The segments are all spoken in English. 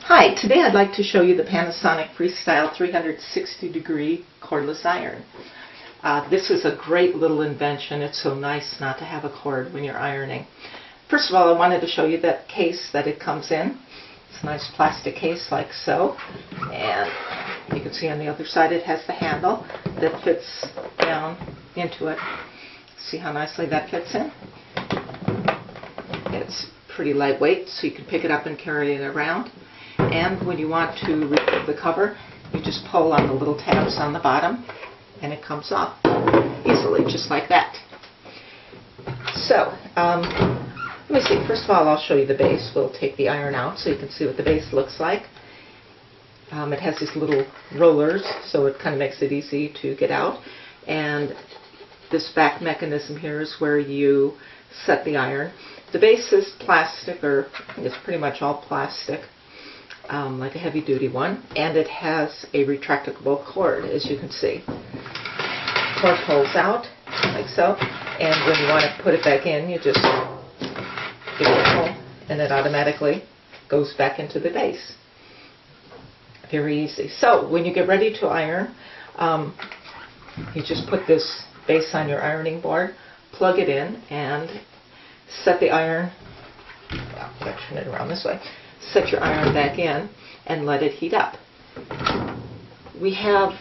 Hi, today I'd like to show you the Panasonic Freestyle 360 degree cordless iron. This is a great little invention. It's so nice not to have a cord when you're ironing. First of all, I wanted to show you that case that it comes in. It's a nice plastic case like so, and you can see on the other side it has the handle that fits down into it. See how nicely that fits in? It's pretty lightweight, so you can pick it up and carry it around. And when you want to remove the cover, you just pull on the little tabs on the bottom and it comes off easily, just like that. So, let me see. First of all, I'll show you the base. We'll take the iron out so you can see what the base looks like. It has these little rollers, so it kind of makes it easy to get out. And this back mechanism here is where you set the iron. The base is plastic, or I think it's pretty much all plastic. Like a heavy-duty one, and it has a retractable cord, as you can see. The cord pulls out, like so, and when you want to put it back in, you just give it a pull, and it automatically goes back into the base. Very easy. So, when you get ready to iron, you just put this base on your ironing board, plug it in, and set the iron, well, I'm going to turn it around this way. Set your iron back in and let it heat up. We have,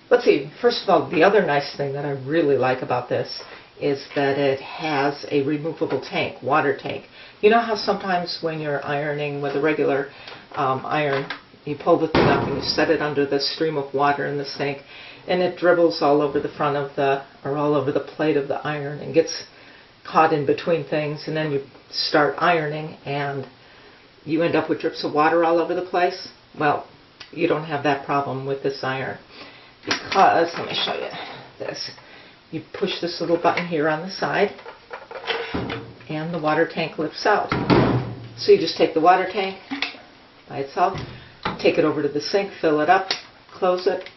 let's see, first of all, the other nice thing that I really like about this is that it has a removable tank, water tank. You know how sometimes when you're ironing with a regular iron, you pull the thing up and you set it under the stream of water in the sink, and it dribbles all over the front of the, or all over the plate of the iron and gets caught in between things, and then you start ironing and you end up with drips of water all over the place. Well, you don't have that problem with this iron, because, let me show you this. You push this little button here on the side and the water tank lifts out. So you just take the water tank by itself, take it over to the sink, fill it up, close it,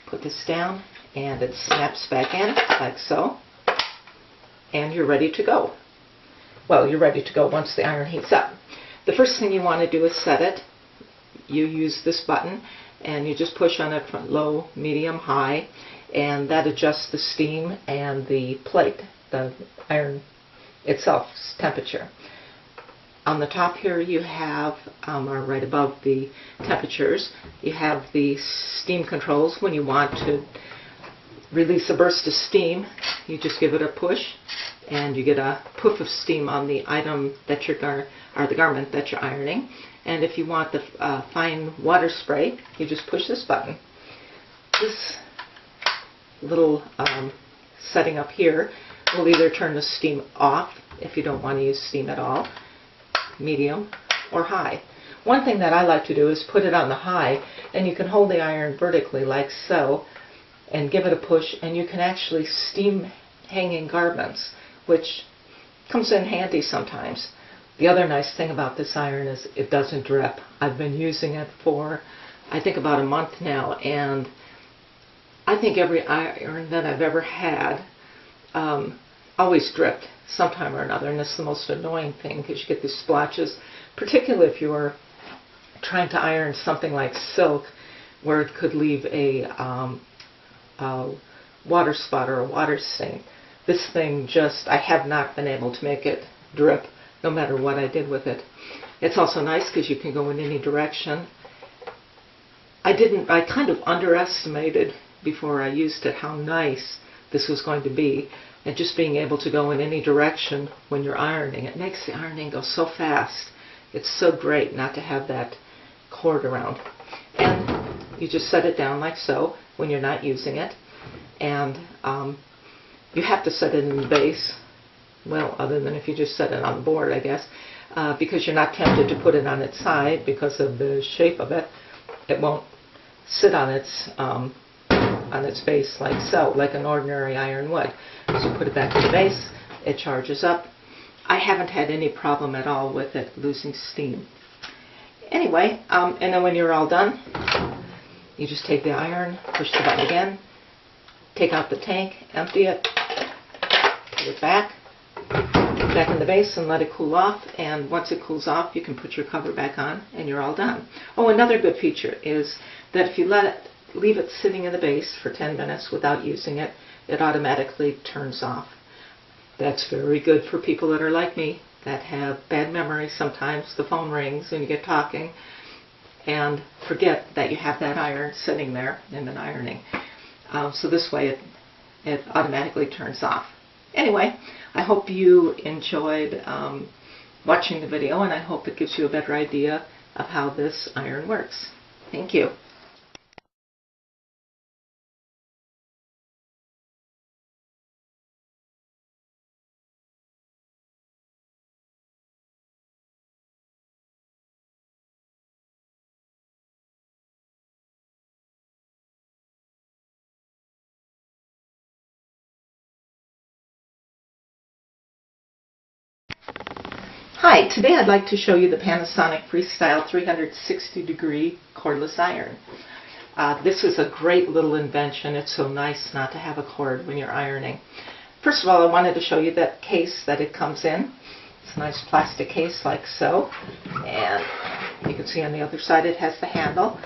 put this down, and it snaps back in like so, and you're ready to go. Well, you're ready to go once the iron heats up. The first thing you want to do is set it. You use this button and you just push on it from low, medium, high, and that adjusts the steam and the plate, the iron itself's temperature. On the top here you have, or right above the temperatures, you have the steam controls. When you want to release a burst of steam, you just give it a push and you get a poof of steam on the item that you're or the garment that you're ironing. And if you want the fine water spray, you just push this button. This little setting up here will either turn the steam off if you don't want to use steam at all, medium, or high. One thing that I like to do is put it on the high, and you can hold the iron vertically like so and give it a push, and you can actually steam hanging garments, which comes in handy sometimes. The other nice thing about this iron is it doesn't drip. I've been using it for, I think, about a month now, and I think every iron that I've ever had always dripped sometime or another, and it's the most annoying thing because you get these splotches, particularly if you're trying to iron something like silk where it could leave a water spot or a water stain. This thing just, I have not been able to make it drip no matter what I did with it. It's also nice because you can go in any direction. I kind of underestimated before I used it how nice this was going to be, and just being able to go in any direction when you're ironing. It makes the ironing go so fast. It's so great not to have that cord around. And you just set it down like so when you're not using it, and you have to set it in the base, well, other than if you just set it on the board, I guess, because you're not tempted to put it on its side because of the shape of it. It won't sit on its base like so, like an ordinary iron would. So put it back in the base, it charges up. I haven't had any problem at all with it losing steam. Anyway, and then when you're all done, you just take the iron, push the button again, take out the tank, empty it, put it back, back in the base and let it cool off, and once it cools off you can put your cover back on and you're all done. Oh, another good feature is that if you leave it sitting in the base for 10 minutes without using it, it automatically turns off. That's very good for people that are like me, that have bad memory. Sometimes the phone rings and you get talking and forget that you have that iron sitting there and then ironing. So this way it automatically turns off. Anyway, I hope you enjoyed watching the video, and I hope it gives you a better idea of how this iron works. Thank you. Hi, today I'd like to show you the Panasonic Freestyle 360 degree cordless iron. This is a great little invention. It's so nice not to have a cord when you're ironing. First of all, I wanted to show you that case that it comes in. It's a nice plastic case like so, and you can see on the other side it has the handle.